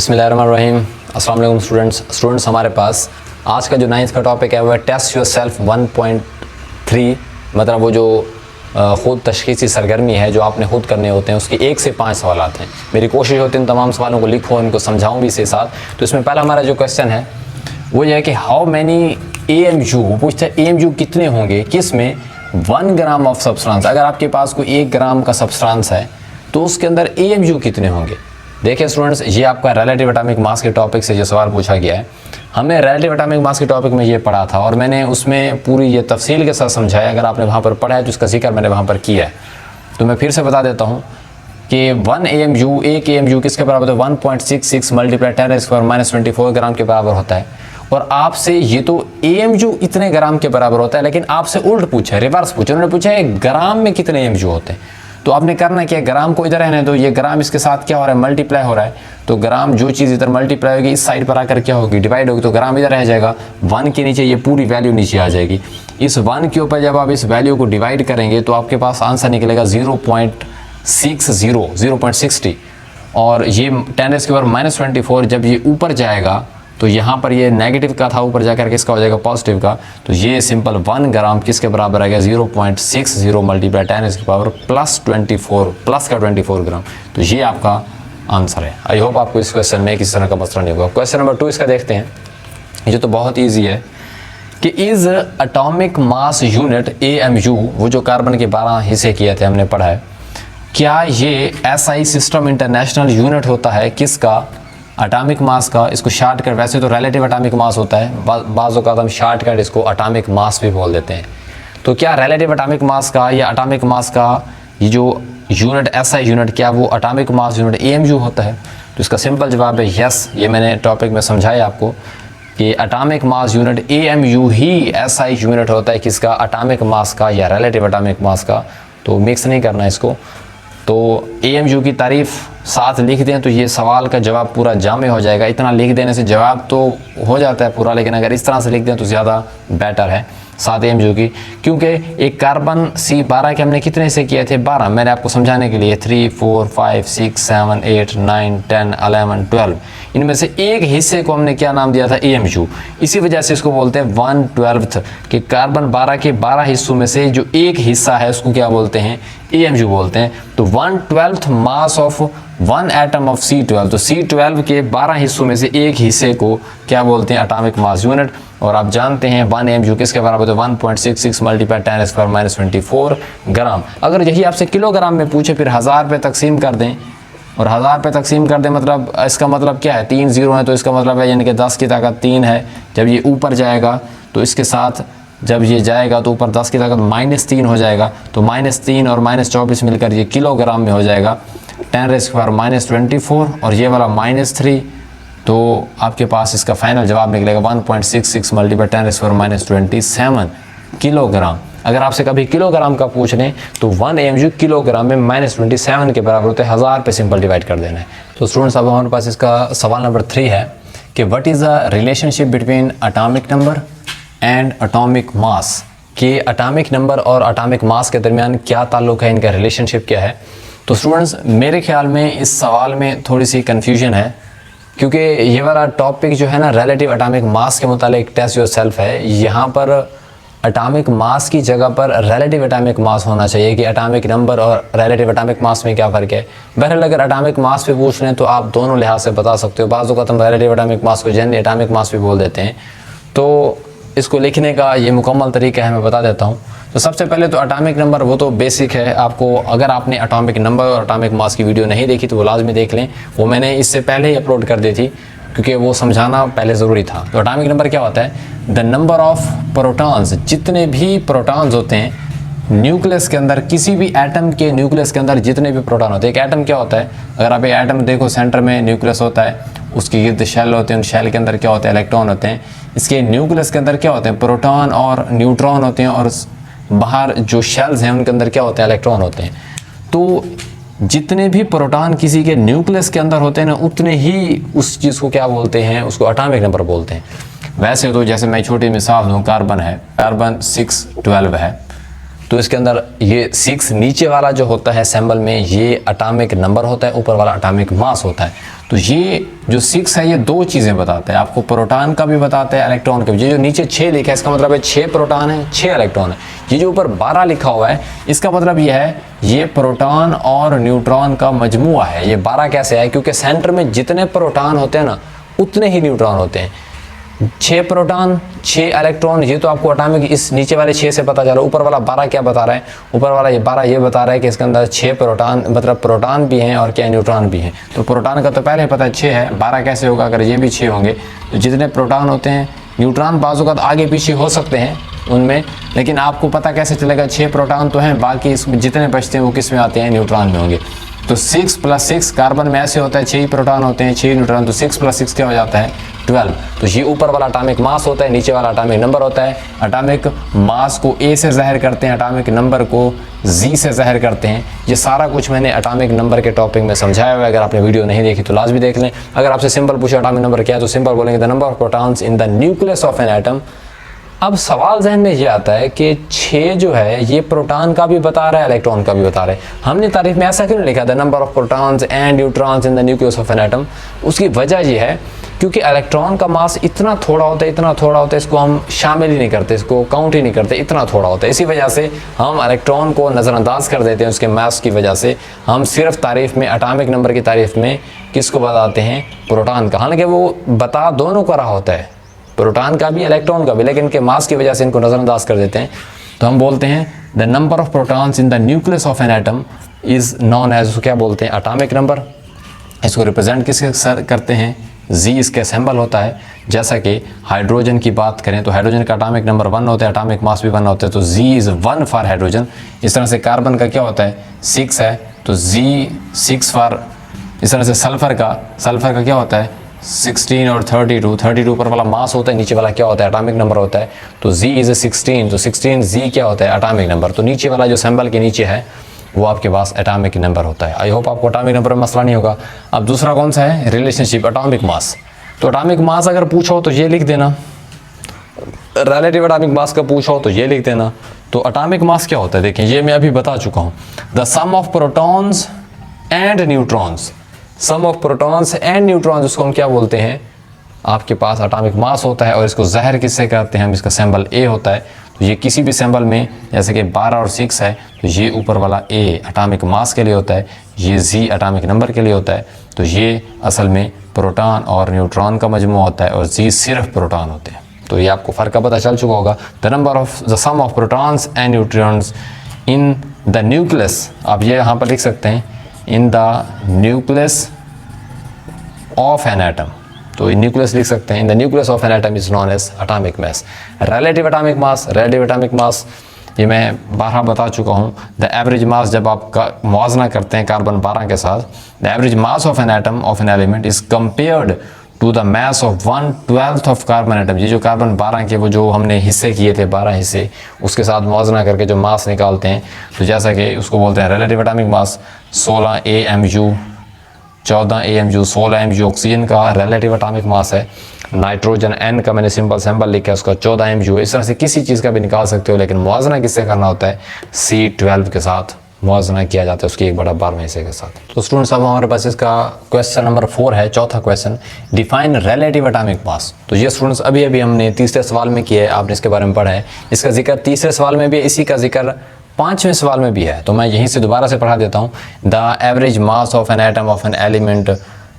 बिस्मिल्लाहिर्रहमानिर्रहीम। अस्सलाम वालेकुम स्टूडेंट्स हमारे पास आज का जो 9th का टॉपिक है वो है टेस्ट योर सेल्फ 1.3। मतलब वो जो ख़ुद तशख़ीसी सरगर्मी है जो आपने खुद करने होते हैं उसके 1 से 5 सवाल हैं। मेरी कोशिश होती है इन तमाम सवालों को लिखो, इनको समझाऊँ भी इसके साथ। तो इसमें पहला हमारा जो क्वेश्चन है वो ये है कि हाउ मैनी AMU, पूछता है AMU कितने होंगे किस में 1 ग्राम ऑफ सब्सटेंस। अगर आपके पास कोई 1 ग्राम का सब्सटेंस है तो उसके अंदर AMU कितने होंगे। देखिए स्टूडेंट्स, ये आपका रिलेटिव एटॉमिक मास के टॉपिक से ये सवाल पूछा गया है। हमने रिलेटिव एटॉमिक मास के टॉपिक में ये पढ़ा था और मैंने उसमें पूरी ये तफसील के साथ समझाया। अगर आपने वहाँ पर पढ़ा है तो उसका जिक्र मैंने वहाँ पर किया है। तो मैं फिर से बता देता हूँ कि 1 AMU किसके बराबर होता है 1.66 मल्टीप्लाई 10⁻⁻24 ग्राम के बराबर होता है। और आपसे ये तो AMU इतने ग्राम के बराबर होता है, लेकिन आपसे उल्ट पूछा है, रिवर्स पूछा। उन्होंने पूछा है ग्राम में कितने AMU होते हैं। तो आपने करना क्या, ग्राम को इधर रहने दो, ये ग्राम इसके साथ क्या हो रहा है मल्टीप्लाई हो रहा है। तो ग्राम जो चीज़ इधर मल्टीप्लाई होगी इस साइड पर आकर क्या होगी डिवाइड होगी, तो ग्राम इधर रह जाएगा। 1 के नीचे ये पूरी वैल्यू नीचे आ जाएगी। इस 1 के ऊपर जब आप इस वैल्यू को डिवाइड करेंगे तो आपके पास आंसर निकलेगा 0.60 और ये 10⁻⁻24 जब ये ऊपर जाएगा तो यहाँ पर ये नेगेटिव का था, ऊपर जाकर के इसका हो जाएगा पॉजिटिव का। तो ये सिंपल 1 ग्राम किसके बराबर आ गया 0.60 मल्टीप्लाई 10⁻+24 प्लस का 24 ग्राम। तो ये आपका आंसर है। आई होप आपको इस क्वेश्चन में किसी तरह का मसला नहीं होगा। क्वेश्चन नंबर 2 इसका देखते हैं, ये तो बहुत ईजी है कि is atomic mass unit AMU, वो जो कार्बन के 12 हिस्से किए थे हमने पढ़ा है, क्या ये SI सिस्टम इंटरनेशनल यूनिट होता है किसका एटॉमिक मास का। इसको शॉर्टकट, वैसे तो रिलेटिव एटॉमिक मास होता है, बाज़ औक़ात हम शॉर्टकट इसको एटॉमिक मास भी बोल देते हैं। तो क्या रिलेटिव एटॉमिक मास का या एटॉमिक मास का ये जो यूनिट SI यूनिट, क्या वो एटॉमिक मास यूनिट AMU होता है। तो इसका सिंपल जवाब है यस। ये मैंने टॉपिक में समझाया आपको कि एटॉमिक मास यूनिट AMU ही SI यूनिट होता है किसका, एटॉमिक मास का या रिलेटिव एटॉमिक मास का। तो मिक्स नहीं करना इसको। तो AMU की तारीफ़ साथ लिख दें तो ये सवाल का जवाब पूरा जामे हो जाएगा। इतना लिख देने से जवाब तो हो जाता है पूरा, लेकिन अगर इस तरह से लिख दें तो ज़्यादा बेटर है साथ AMU की। क्योंकि एक कार्बन C12 के हमने कितने से किए थे 12, मैंने आपको समझाने के लिए 3, 4, 5, 6, 7, 8, 9, 10, 11, 12, इनमें से एक हिस्से को हमने क्या नाम दिया था AMU। इसी वजह से इसको बोलते हैं 1/12 कि कार्बन 12 के 12 हिस्सों में से जो एक हिस्सा है उसको क्या बोलते हैं AMU बोलते हैं। तो 1/12 mass of 1 atom of C12, तो C12 के 12 हिस्सों में से एक हिस्से को क्या बोलते हैं एटॉमिक मास यूनिट। और आप जानते हैं 1 AMU किसके बराबर है 1.66 मल्टीप्लाई 10⁻⁻24 ग्राम। अगर यही आपसे किलोग्राम में पूछे फिर 1000 पे तकसीम कर दें, और 1000 पे तकसीम कर दें मतलब इसका मतलब क्या है 3 0 है, तो इसका मतलब है यानी कि 10 की ताकत 3 है। जब ये ऊपर जाएगा तो इसके साथ जब ये जाएगा तो ऊपर 10 की ताकत -3 हो जाएगा। तो -3 और -24 मिलकर ये किलोग्राम में हो जाएगा 10⁻⁻24 और ये वाला -3। तो आपके पास इसका फाइनल जवाब निकलेगा 1.66 मल्टीप्लाई 10⁻⁻27 किलोग्राम। अगर आपसे कभी किलोग्राम का पूछ लें तो 1 AMU किलोग्राम में -27 के बराबर होते हैं। 1000 पे सिंपल डिवाइड कर देना है। तो स्टूडेंट्स अब हमारे पास इसका सवाल नंबर 3 है कि what is the relationship between atomic number and atomic mass, कि एटॉमिक नंबर और एटॉमिक मास के दरमियान क्या ताल्लुक़ है, इनका रिलेशनशिप क्या है। तो स्टूडेंट्स मेरे ख्याल में इस सवाल में थोड़ी सी कन्फ्यूजन है, क्योंकि ये वाला टॉपिक जो है ना रिलेटिव एटॉमिक मास के मुतालिक टेस्ट योर सेल्फ है। यहाँ पर एटॉमिक मास की जगह पर रिलेटिव एटॉमिक मास होना चाहिए कि एटॉमिक नंबर और रिलेटिव एटॉमिक मास में क्या फ़र्क है। बहरहाल अगर एटॉमिक मास पे पूछ लें तो आप दोनों लिहाज से बता सकते हो। बाज़ औक़ात हम रिलेटिव एटॉमिक मास को जनरली एटॉमिक मास भी बोल देते हैं। तो इसको लिखने का ये मुकम्मल तरीका है, मैं बता देता हूँ। तो सबसे पहले तो एटॉमिक नंबर वो तो बेसिक है आपको, अगर आपने एटॉमिक नंबर और एटॉमिक मास की वीडियो नहीं देखी तो वो लाजमी देख लें। वो मैंने इससे पहले ही अपलोड कर दी थी क्योंकि वो समझाना पहले ज़रूरी था। तो एटॉमिक नंबर क्या होता है, द नंबर ऑफ प्रोटॉन्स, जितने भी प्रोटॉन्स होते हैं न्यूक्लियस के अंदर, किसी भी एटम के न्यूक्लियस के अंदर जितने भी प्रोटॉन होते हैं। एक एटम क्या होता है, अगर आप एक एटम देखो सेंटर में न्यूक्लियस होता है, उसके गिर्द शेल होते हैं, उन शेल के अंदर क्या होते हैं इलेक्ट्रॉन होते हैं। इसके न्यूक्लियस के अंदर क्या होते हैं प्रोटॉन और न्यूट्रॉन होते हैं, और बाहर जो शेल्स हैं उनके अंदर क्या होते हैं इलेक्ट्रॉन होते हैं। तो जितने भी प्रोटॉन किसी के न्यूक्लियस के अंदर होते हैं ना, उतने ही उस चीज़ को क्या बोलते हैं, उसको एटॉमिक नंबर बोलते हैं। वैसे तो जैसे मैं छोटी मिसाल दूँ, कार्बन है, कार्बन 612 है। तो इसके अंदर ये 6 नीचे वाला जो होता है सिंबल में ये एटॉमिक नंबर होता है, ऊपर वाला एटॉमिक मास होता है। तो ये जो 6 है ये दो चीज़ें बताता है, आपको प्रोटॉन का भी बताता है, इलेक्ट्रॉन का भी। ये जो नीचे 6 लिखा है इसका मतलब है 6 प्रोटॉन है, 6 इलेक्ट्रॉन है। ये जो ऊपर 12 लिखा हुआ है इसका मतलब ये है ये प्रोटॉन और न्यूट्रॉन का मजमुआ है। ये 12 कैसे है, क्योंकि सेंटर में जितने प्रोटॉन होते हैं ना उतने ही न्यूट्रॉन होते हैं। 6 प्रोटॉन 6 इलेक्ट्रॉन, ये तो आपको एटॉमिक इस नीचे वाले 6 से पता चला। ऊपर वाला 12 क्या बता रहा है, ऊपर वाला ये 12 ये बता रहा है कि इसके अंदर 6 प्रोटॉन मतलब प्रोटॉन भी हैं और क्या न्यूट्रॉन भी हैं। तो प्रोटॉन का तो पहले पता है 6 है, 12 कैसे होगा अगर ये भी 6 होंगे। तो जितने प्रोटॉन होते हैं, न्यूट्रॉन बाजू का आगे पीछे हो सकते हैं उनमें, लेकिन आपको पता कैसे चलेगा 6 प्रोटॉन तो हैं, बाकी इसमें जितने बचते हैं वो किस में आते हैं, न्यूट्रॉन में होंगे। तो 6 + 6 कार्बन में ऐसे होता है 6 ही प्रोटॉन होते हैं 6 न्यूट्रॉन, तो 6 + 6 क्या हो जाता है 12। तो ये ऊपर वाला एटॉमिक मास होता है, नीचे वाला एटॉमिक नंबर होता है। एटॉमिक मास को A से ज़ाहिर करते हैं, एटॉमिक नंबर को G से ज़ाहिर करते हैं। ये सारा कुछ मैंने एटॉमिक नंबर के टॉपिक में समझाया हुआ है, अगर आपने वीडियो नहीं देखी तो लाजमी देख लें। अगर आपसे सिंपल पूछे एटॉमिक नंबर क्या है तो सिंपल बोलेंगे the number of protons in the nucleus of an atom. अब सवाल जहन में ये आता है कि 6 जो है ये प्रोटॉन का भी बता रहा है, इलेक्ट्रॉन का भी बता रहा है। हमने तारीफ में ऐसा क्यों नहीं लिखा the number of protons and neutrons in the nucleus of an atom? उसकी वजह ये है क्योंकि इलेक्ट्रॉन का मास इतना थोड़ा होता है, इतना थोड़ा होता है, इसको हम शामिल ही नहीं करते, इसको काउंट ही नहीं करते, इतना थोड़ा होता है। इसी वजह से हम इलेक्ट्रॉन को नज़रअंदाज कर देते हैं उसके मास की वजह से। हम सिर्फ तारीफ में एटॉमिक नंबर की तारीफ में किसको बताते हैं, प्रोटॉन का। हालांकि वो बता दोनों को रहा होता है, प्रोटॉन का भी इलेक्ट्रॉन का भी, लेकिन इनके मास की वजह से इनको नज़रअंदाज कर देते हैं। तो हम बोलते हैं the number of protons in the nucleus of an atom is known as, क्या बोलते हैं, एटॉमिक नंबर। इसको रिप्रेजेंट किसके करते हैं, जी इसका सिंबल होता है। जैसा कि हाइड्रोजन की बात करें तो हाइड्रोजन का एटॉमिक नंबर 1 होता है, एटॉमिक मास भी 1 होता है, तो जी इज़ 1 फॉर हाइड्रोजन। इस तरह से कार्बन का क्या होता है 6 है, तो जी 6 फॉर। इस तरह से सल्फर का क्या होता है 16 और 32 ऊपर वाला मास होता है, नीचे वाला क्या होता है एटॉमिक नंबर होता है। तो जी इज़ 16, तो 16 जी क्या होता है एटॉमिक नंबर। तो नीचे वाला जो सिंबल के नीचे है वो आपके पास एटॉमिक नंबर होता है। आई होप आपको एटॉमिक नंबर में मसला नहीं होगा। अब दूसरा कौन सा है, रिलेशनशिप एटॉमिक मास। तो एटॉमिक मास अगर पूछो तो ये लिख देना, रिलेटिव एटॉमिक मास का पूछो तो ये लिख देना। तो एटॉमिक मास क्या होता है देखें, ये मैं अभी बता चुका हूँ, the sum of protons and neutrons. Sum of protons and neutrons उसको हम क्या बोलते हैं, आपके पास एटॉमिक मास होता है और इसको ज़ाहिर किससे करते हैं हम, इसका सिंबल A होता है। तो ये किसी भी सिंबल में जैसे कि 12 और 6 है तो ये ऊपर वाला A एटॉमिक मास के लिए होता है, ये G एटॉमिक नंबर के लिए होता है। तो ये असल में प्रोटॉन और न्यूट्रॉन का मजमूआ होता है और G सिर्फ प्रोटॉन होते हैं। तो ये आपको फ़र्क का पता चल चुका होगा। The number of the sum of protons and neutrons in the nucleus, आप ये यहाँ पर लिख सकते हैं in the nucleus of an atom. तो न्यूक्लियस लिख सकते हैं in the nucleus of an atom is known as atomic mass. Relative atomic mass ये मैं 12 बता चुका हूँ। द एवरेज मास जब आप मुआवजना करते हैं कार्बन 12 के साथ, the average mass of an atom of an element is compared to the mass of 1/12 of carbon atom. ये जो कार्बन 12 के वो जो हमने हिस्से किए थे 12 हिस्से, उसके साथ मुआवजना करके जो मास निकालते हैं, तो जैसा कि उसको बोलते हैं रिलेटिव एटॉमिक मास। 16 AMU 14 AMU 16 AMU ऑक्सीजन का रिलेटिव एटॉमिक मास है। नाइट्रोजन N का मैंने सिंपल लिखा है, उसका 14 AMU। इस तरह से किसी चीज़ का भी निकाल सकते हो, लेकिन मुआवजना किससे करना होता है, C12 के साथ मुआवजना किया जाता है उसकी 1/12 हिस्से के साथ। तो स्टूडेंट्स अब हमारे पास इसका क्वेश्चन नंबर 4 है, चौथा क्वेश्चन, डिफाइन रिलेटिव एटॉमिक मास। तो ये स्टूडेंट्स अभी हमने तीसरे सवाल में किया है, आपने इसके बारे में पढ़ा है। इसका जिक्र तीसरे सवाल में भी है, इसी का जिक्र 5वें सवाल में भी है। तो मैं यहीं से दोबारा से पढ़ा देता हूँ। The average mass of an atom of an element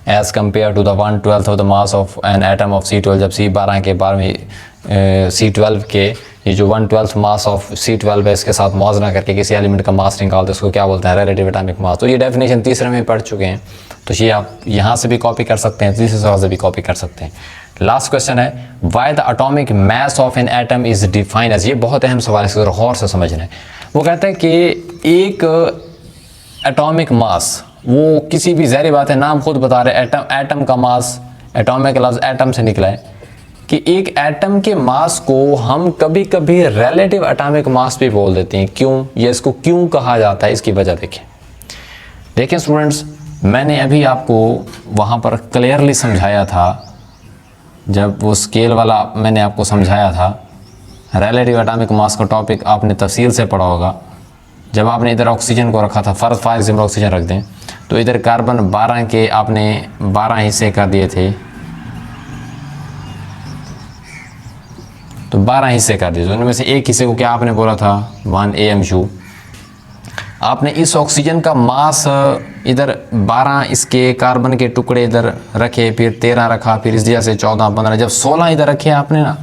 as compare to the 1/12 of the mass of an atom of C12। जब C12 के 12 C12 के ये जो 1/12 मास ऑफ C12 है इसके साथ मुआवजना करके किसी एलिमेंट का मास निकालते हैं, उसको क्या बोलते हैं, रिलेटिव एटॉमिक मास। तो ये डेफिनेशन तीसरे में पढ़ चुके हैं, तो ये आप यहाँ से भी कॉपी कर सकते हैं, तीसरे सवाल से भी कॉपी कर सकते हैं। लास्ट क्वेश्चन है why the atomic mass of an atom is defined as. ये बहुत अहम सवाल है, इसको गौर से समझना है। वो कहता है कि एक एटॉमिक मास, वो किसी भी, ज़ाहिर बात है नाम खुद बता रहे, एटम का मास, एटॉमिक लफ्ज़ एटम से निकला है, कि एक एटम के मास को हम कभी कभी रिलेटिव एटॉमिक मास भी बोल देते हैं। क्यों, ये इसको क्यों कहा जाता है, इसकी वजह देखें स्टूडेंट्स, मैंने अभी आपको वहाँ पर क्लियरली समझाया था, जब वो स्केल वाला मैंने आपको समझाया था रिलेटिव एटॉमिक मास का टॉपिक आपने तफसील से पढ़ा होगा। जब आपने इधर ऑक्सीजन को रखा था, फॉर एग्जाम्पल ऑक्सीजन रख दें, तो इधर कार्बन 12 के आपने 12 हिस्से कर दिए थे, तो 12 हिस्से कर दिए, तो उनमें से एक हिस्से को क्या आपने बोला था 1 AMU। आपने इस ऑक्सीजन का मास इधर 12 इसके कार्बन के टुकड़े इधर रखे, फिर 13 रखा, फिर इस जैसे 14 15, जब 16 इधर रखे आपने ना,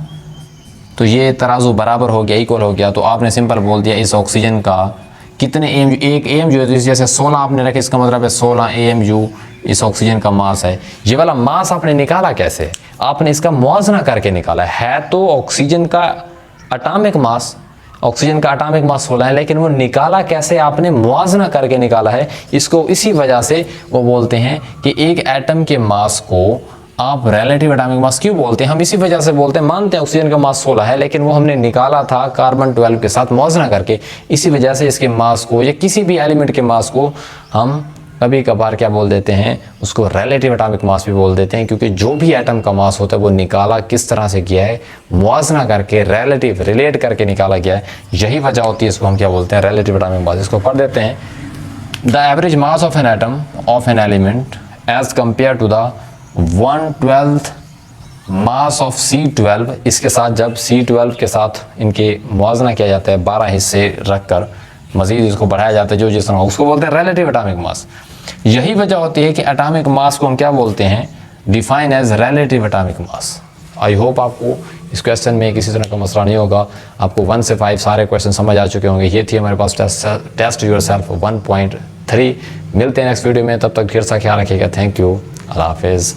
तो ये तराजू बराबर हो गया, इक्वल हो गया। तो आपने सिंपल बोल दिया इस ऑक्सीजन का कितने AMU, एक AMU है, तो इस जैसे 16 आपने रखे, इसका मतलब है 16 AMU इस ऑक्सीजन का मास है। ये वाला मास आपने निकाला कैसे? आपने इसका मुआवजना करके निकाला है। तो ऑक्सीजन का एटॉमिक मास, ऑक्सीजन का एटॉमिक मास 16 है, लेकिन वो निकाला कैसे? आपने मुआवजना करके निकाला है। इसको इसी वजह से वो बोलते हैं कि एक एटम के मास को आप रिलेटिव एटॉमिक मास क्यों बोलते हैं? हम इसी वजह से बोलते हैं, मानते हैं ऑक्सीजन का मास 16 है, लेकिन वो हमने निकाला था कार्बन 12 के साथ मुआवजना करके। इसी वजह से इसके मास को या किसी भी एलिमेंट के मास को हम कभी कभार क्या बोल देते हैं, उसको रिलेटिव एटॉमिक मास भी बोल देते हैं, क्योंकि जो भी एटम का मास होता है वो निकाला किस तरह से किया है, मुआवजना करके, रिलेटिव, रिलेट करके निकाला गया है। यही वजह होती है, इसको हम क्या बोलते हैं, रिलेटिव एटॉमिक मास। इसको पढ़ देते हैं। The average mass of an atom of an element as compare to the 1/12 mass of C12। इसके साथ जब C12 के साथ इनके मुआवजना किया जाता है, 12 हिस्से रखकर मजीद इसको बढ़ाया जाता है, जो जिस तरह उसको बोलते हैं रिलेटिव एटॉमिक मास। यही वजह होती है कि एटॉमिक मास को हम क्या बोलते हैं, define as relative atomic mass. I hope आपको इस क्वेश्चन में किसी तरह का मसला नहीं होगा, आपको 1 से 5 सारे क्वेश्चन समझ आ चुके होंगे। ये थी हमारे पास टेस्ट योरसेल्फ 1.3। मिलते हैं नेक्स्ट वीडियो में, तब तक ढेर सा ख्याल रखिएगा। थैंक यू, अल्लाह हाफिज़।